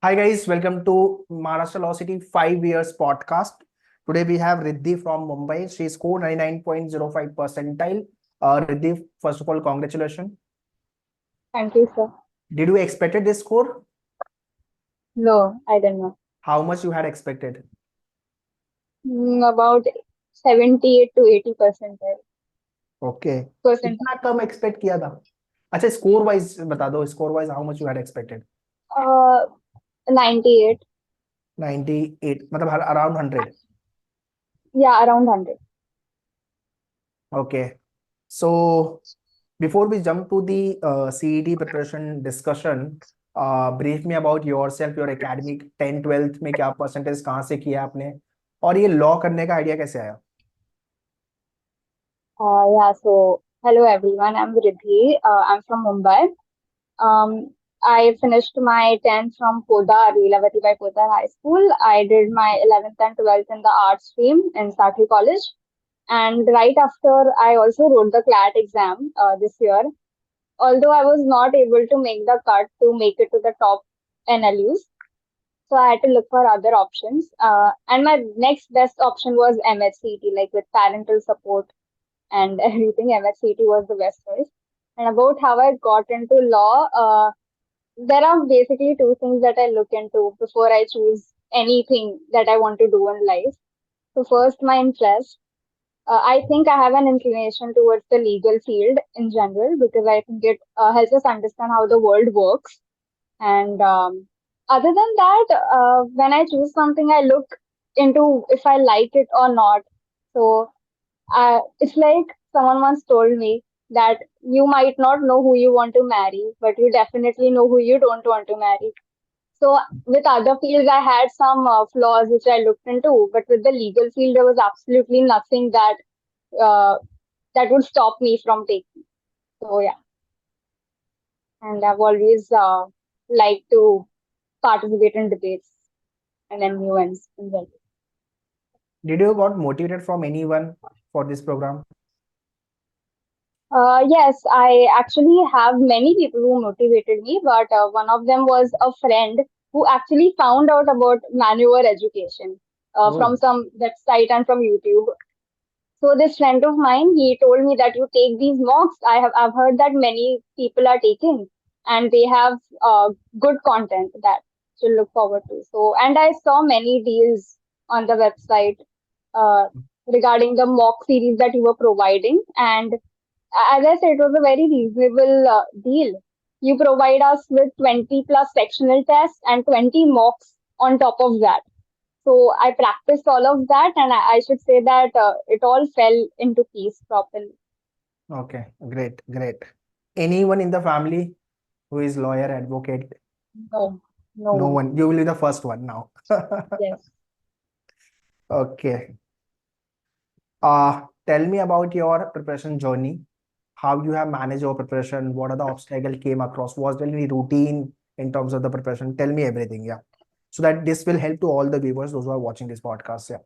Hi guys, welcome to Maharashtra Law City 5 years podcast. Today we have Riddhi from Mumbai. She scored 99.05 percentile. Riddhi, first of all, congratulations. Thank you, sir. Did you expected this score? No, I don't know. How much you had expected? About 78 to 80% Okay. percent. इतना कम expect किया था? अच्छा, score wise बता दो. Score wise, how much you had expected? 98. 98. मतलब around 100. Yeah, around 100. Okay. So before we jump to the CET preparation discussion, brief me about yourself, your academic 10 12th में क्या percentage कहाँ से किया आपने और ये law करने का आइडिया कैसे आया? Yeah, so hello everyone. I'm Riddhi. I'm from Mumbai. Um, I finished my 10th from Podar, Leelavati by Podar High School. I did my 11th and 12th in the arts stream in Sakri College. And right after, I also wrote the CLAT exam this year. Although I was not able to make the cut to make it to the top NLUs, so I had to look for other options. And my next best option was MHCET, like with parental support and everything. MHCET was the best choice. And about how I got into law, there are basically two things that I look into before I choose anything that I want to do in life. So first, my interest. I think I have an inclination towards the legal field in general because I think it helps us understand how the world works. And other than that, when I choose something, I look into if I like it or not. So it's like someone once told me that you might not know who you want to marry, but you definitely know who you don't want to marry. So with other fields, I had some flaws which I looked into, but with the legal field, there was absolutely nothing uh, that would stop me from taking. So yeah, and I've always liked to participate in debates and MUNs in general. Did you got motivated from anyone for this program? Yes, I actually have many people who motivated me, but one of them was a friend who actually found out about maneuver education from Oh, some website and from YouTube. So this friend of mine, he told me that you take these mocks. I've heard that many people are taking, and they have good content that to look forward to. So and I saw many deals on the website uh, regarding the mock series that you were providing, and as I said, it was a very reasonable deal. You provide us with 20 plus sectional tests and 20 mocks on top of that. So I practiced all of that, and I should say that it all fell into place properly. okay, great, great. Anyone in the family who is lawyer, advocate? No, no No one. one. You will be the first one now. Yes. Okay. Tell me about your preparation journey. How you have managed your preparation? What are the obstacles came across? Was there any routine in terms of the preparation? Tell me everything, yeah. So that this will help to all the viewers, those who are watching this podcast. Yeah.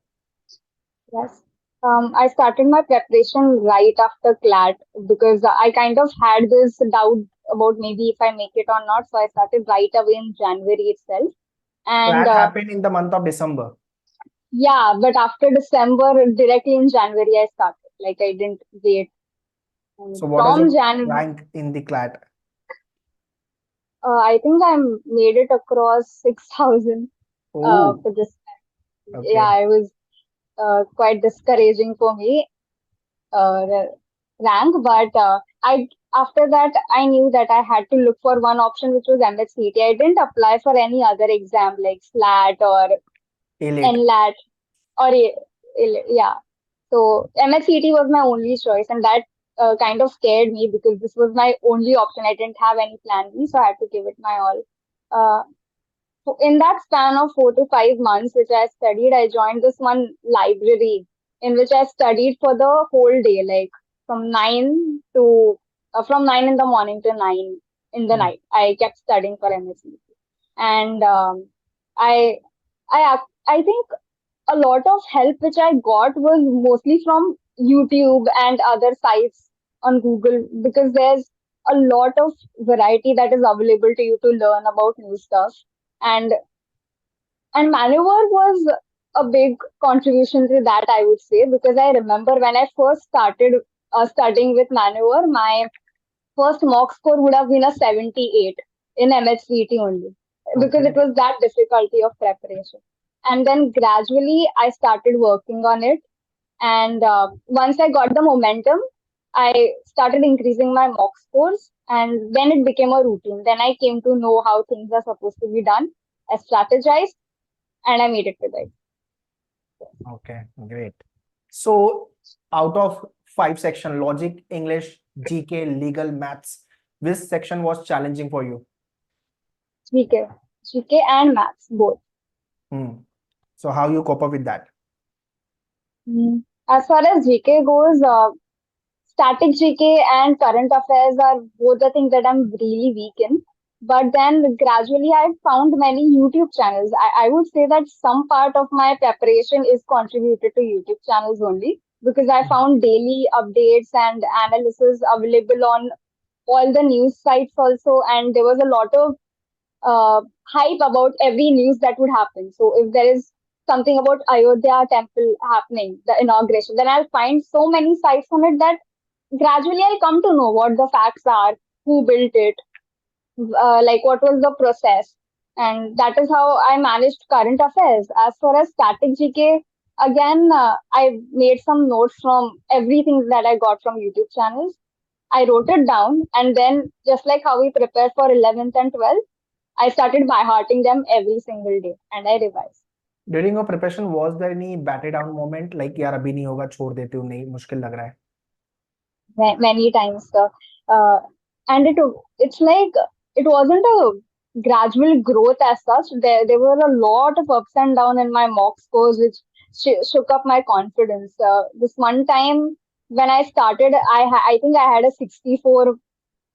Yes. I started my preparation right after CLAT because I kind of had this doubt about maybe if I make it or not. So I started right away in January itself. And That happened in the month of December. yeah, but after December, directly in January, I started. Like I didn't wait. And So what was from your Jan, rank in the CLAT? I think I made it across 6,000 Oh, for this. okay. Yeah, it was quite discouraging for me, rank. But I after that, I knew that I had to look for one option, which was MHCET. I didn't apply for any other exam like SLAT or AILET. NLAT or yeah. So MHCET was my only choice, and that kind of scared me because this was my only option. I didn't have any plan B, so I had to give it my all. Uh, so in that span of 4 to 5 months, which I studied, I joined this one library in which I studied for the whole day, like from 9 in the morning to 9 in the night. I kept studying for MSc, and I I think a lot of help which I got was mostly from YouTube and other sites on Google because there's a lot of variety that is available to you to learn about new stuff. And And maneuver was a big contribution to that, I would say, because I remember when I first started studying with maneuver, my first mock score would have been a 78 in MHCET only, because it Okay. was that difficulty of preparation. And then gradually I started working on it. And once I got the momentum, I started increasing my mock scores, and then it became a routine. Then I came to know how things are supposed to be done. I strategized, and I made it to that. Okay, great. So out of five section, logic, English, GK, legal, maths, which section was challenging for you? GK, GK and maths both. Hmm. So how you cope up with that? As far as GK goes, static GK and current affairs are both the things that I'm really weak in. But then gradually I found many YouTube channels. I would say that some part of my preparation is contributed to YouTube channels only, because I found daily updates and analysis available on all the news sites also. And there was a lot of hype about every news that would happen. So if there is something about Ayodhya temple happening, the inauguration, then I'll find so many sites on it that gradually I'll come to know what the facts are, who built it, like what was the process. And that is how I managed current affairs. As far as static GK, again, I made some notes from everything that I got from YouTube channels. I wrote it down, and then just like how we prepare for 11th and 12th, I started by hearting them every single day, and I revised. During your preparation, was there any battle down moment like यार अभी नहीं होगा छोड़ देती हूँ नहीं मुश्किल लग रहा है? Many times. Uh, and it's like it wasn't a gradual growth as such. There were a lot of ups and downs in my mock scores, which shook up my confidence. This one time when I started, I think I had a 64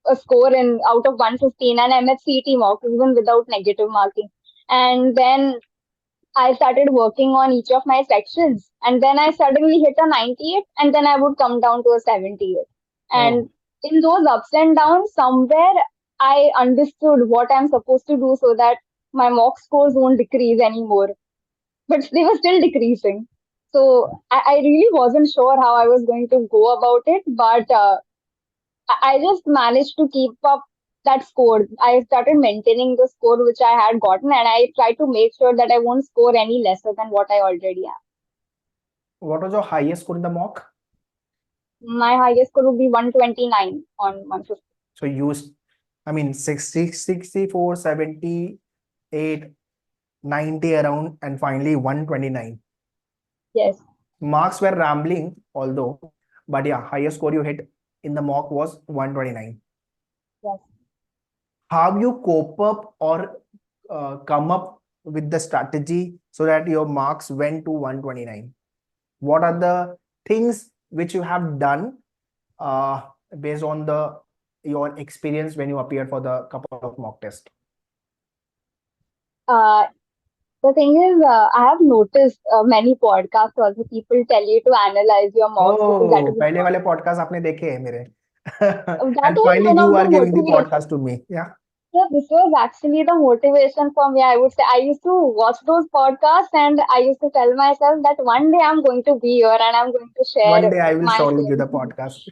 a score in out of 115 and MHCET mock even without negative marking. And then I started working on each of my sections, and then I suddenly hit a 98, and then I would come down to a 78. Oh, And in those ups and downs, somewhere I understood what I'm supposed to do so that my mock scores won't decrease anymore. But they were still decreasing. So I really wasn't sure how I was going to go about it, but I just managed to keep up that score. I started maintaining the score which I had gotten, and I tried to make sure that I won't score any lesser than what I already am. what was your highest score in the mock? My highest score would be 129 on 150. So you, I mean, 60, 64, 78, 90 around, and finally 129. Yes. Marks were rambling, although, but yeah, highest score you hit in the mock was 129. Yes. How you cope up or come up with the strategy so that your marks went to 129? What are the things which you have done uh, based on the your experience when you appeared for the couple of mock tests? Uh, the thing is, I have noticed many podcasts also people tell you to analyze your mocks because that Oh, is पहले what वाले podcast आपने देखे हैं मेरे. that And was finally one you of the are giving the motivations. podcast to me. Yeah. So this was actually the motivation for me. I would say I used to watch those podcasts and I used to tell myself that one day I'm going to be here and I'm going to One share day I will my surely give the things. podcast.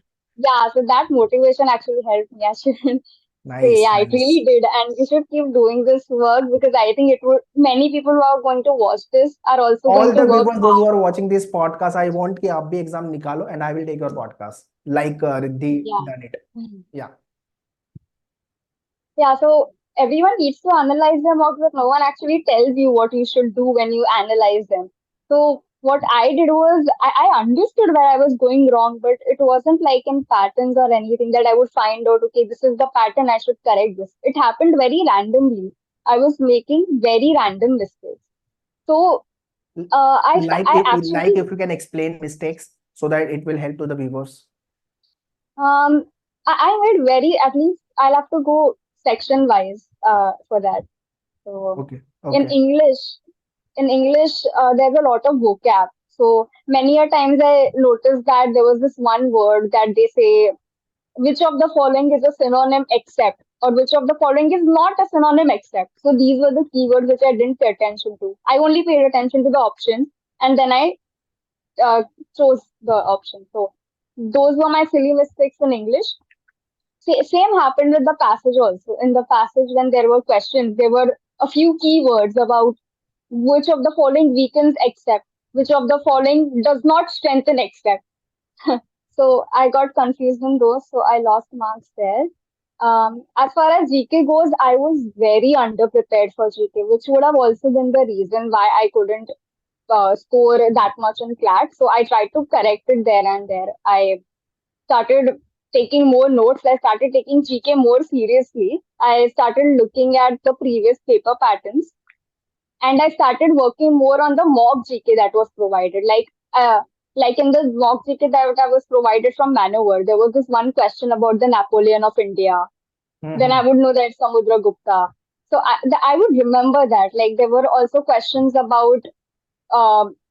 Yeah, so that motivation actually helped me. I shouldn't say, Nice, yeah, it nice. really did. And you should keep doing this work because I think it would, many people who are going to watch this are also All going to the work viewers, those who hard. are watching this podcast, I want कि आप भी exam निकालो and I will take your podcast like Riddhi Yeah. done it. Mhm. Yeah. Yeah, so everyone needs to analyze their mocks, but no one actually tells you what you should do when you analyze them. So what I did was I understood where I was going wrong, but it wasn't like in patterns or anything that I would find out, okay, this is the pattern, I should correct this. It happened very randomly. I was making very random mistakes. So I Like actually if you can explain mistakes so that it will help to the viewers. um I made very at least I'll have to go section wise for that. So Okay. in Okay. English, there's a lot of vocab. So many a times I noticed that there was this one word that they say, which of the following is a synonym except. or which of the following is not a synonym except. So these were the keywords which I didn't pay attention to. I only paid attention to the options, and then I uh, chose the option. So those were my silly mistakes in English. Same happened with the passage also. In the passage, when there were questions, there were a few keywords about which of the following weakens except, which of the following does not strengthen except. So I got confused in those, so I lost marks there. As far as GK goes, I was very underprepared for GK, which would have also been the reason why I couldn't score that much in CLAT. So I tried to correct it there and there. I started taking more notes. I started taking GK more seriously. I started looking at the previous paper patterns, and I started working more on the mock GK that was provided. Like in the mock GK that I was provided from Manover, there was this one question about the Napoleon of India. Then I Mm-hmm. would know that it's Samudra Gupta. So I would remember that. Like there were also questions about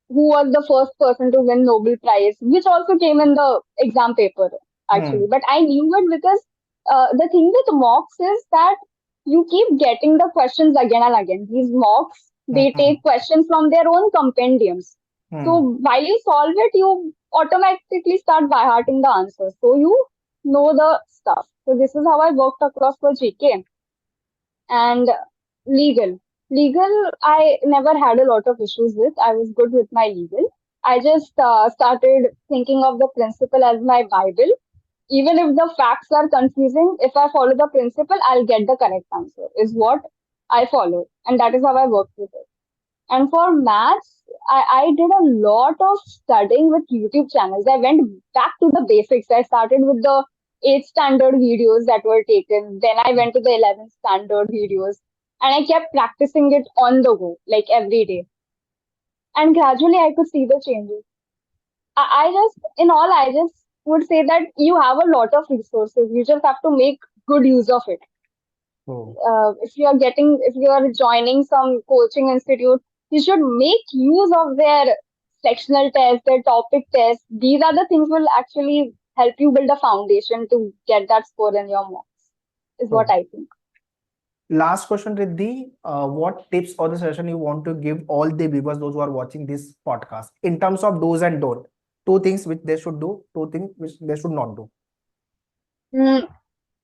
who was the first person to win Nobel Prize, which also came in the exam paper actually. But I knew it because the thing with mocks is that you keep getting the questions again and again. These mocks, they Mm-hmm. take questions from their own compendiums. So while you solve it, you automatically start by hearting the answers. So you know the stuff. So this is how I worked across for GK. And legal. Legal, I never had a lot of issues with. I was good with my legal. I just started thinking of the principle as my Bible. Even if the facts are confusing, if I follow the principle, I'll get the correct answer, is what I follow. And that is how I work with it. And for maths, I did a lot of studying with YouTube channels. I went back to the basics. I started with the 8th standard videos that were taken. Then I went to the 11th standard videos. And I kept practicing it on the go, like every day. And gradually I could see the changes. I just would say that you have a lot of resources. You just have to make good use of it. Oh. If you are joining some coaching institute, you should make use of their sectional tests, their topic tests. These are the things will actually help you build a foundation to get that score in your mocks, is what Oh. I think. Last question, Riddhi. What tips or the suggestion you want to give all the viewers, those who are watching this podcast, in terms of do's and don't? Two things which they should do, two things which they should not do. Mm,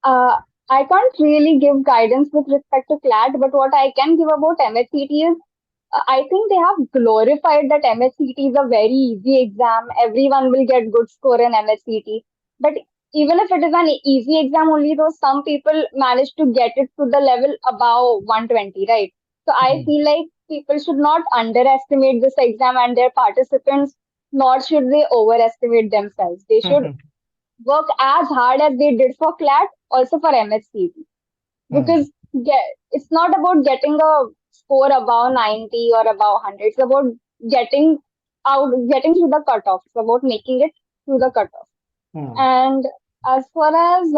uh, I can't really give guidance with respect to CLAT, but what I can give about MHCT is I think they have glorified that MHCT is a very easy exam. Everyone will get good score in MHCT. But even if it is an easy exam only, though some people manage to get it to the level above 120, right? So I Mm-hmm. feel like people should not underestimate this exam and their participants, nor should they overestimate themselves. They should work as hard as they did for CLAT, also for MHCT, because it's not about getting a score above 90 or above 100. It's about getting getting through the cutoff. It's about making it through the cutoff. Mm-hmm. And as far as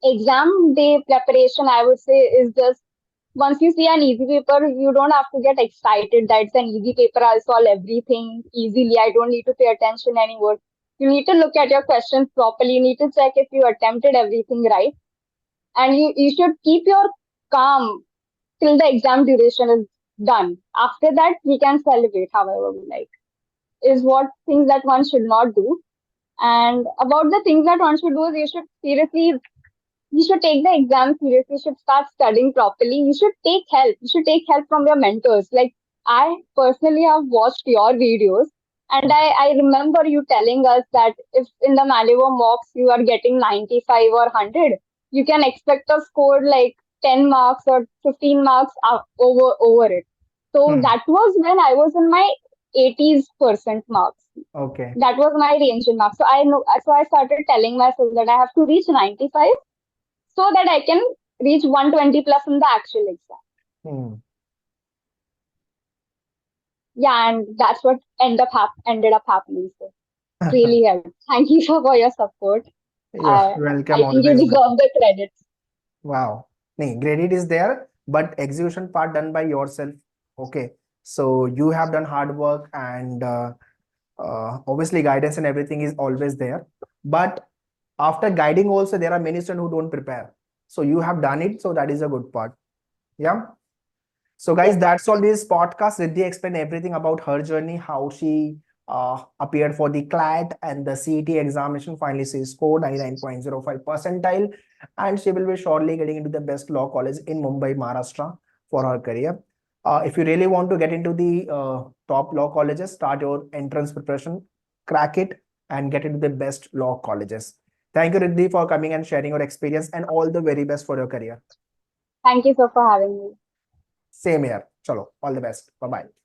exam day preparation, I would say is just once you see an easy paper, you don't have to get excited that it's an easy paper. I'll solve everything easily. I don't need to pay attention anymore. You need to look at your questions properly. You need to check if you attempted everything right, and you should keep your calm till the exam duration is done. After that, we can celebrate however we like, is what things that one should not do. And about the things that one should do is you should take the exam seriously, you should start studying properly, you should take help from your mentors. Like I personally have watched your videos, and I remember you telling us that if in the Malibu mocks you are getting 95 or 100, you can expect a score like 10 marks or 15 marks up over it. So Mm-hmm. that was when I was in my 80s percent marks. Okay. That was my range in marks. So I started telling myself that I have to reach 95 so that I can reach 120 plus in the actual exam. Hmm. Yeah, and that's what ended up happening. So really helped. Thank you for your support. You're I welcome, think you always deserve welcome. the credits. Wow. Nee, credit is there, but execution part done by yourself. Okay. So you have done hard work, and obviously guidance and everything is always there. But after guiding also, there are many students who don't prepare. So you have done it. So that is a good part. Yeah. So guys, Yes. that's all this podcast. Riddhi explained everything about her journey, how she appeared for the CLAT and the CET examination. Finally, she scored 99.05 percentile, and she will be shortly getting into the best law college in Mumbai, Maharashtra for her career. If you really want to get into the top law colleges, start your entrance preparation, crack it, and get into the best law colleges. Thank you, Riddhi, for coming and sharing your experience, and all the very best for your career. Thank you so for having me. Same here. Chalo, all the best. Bye bye.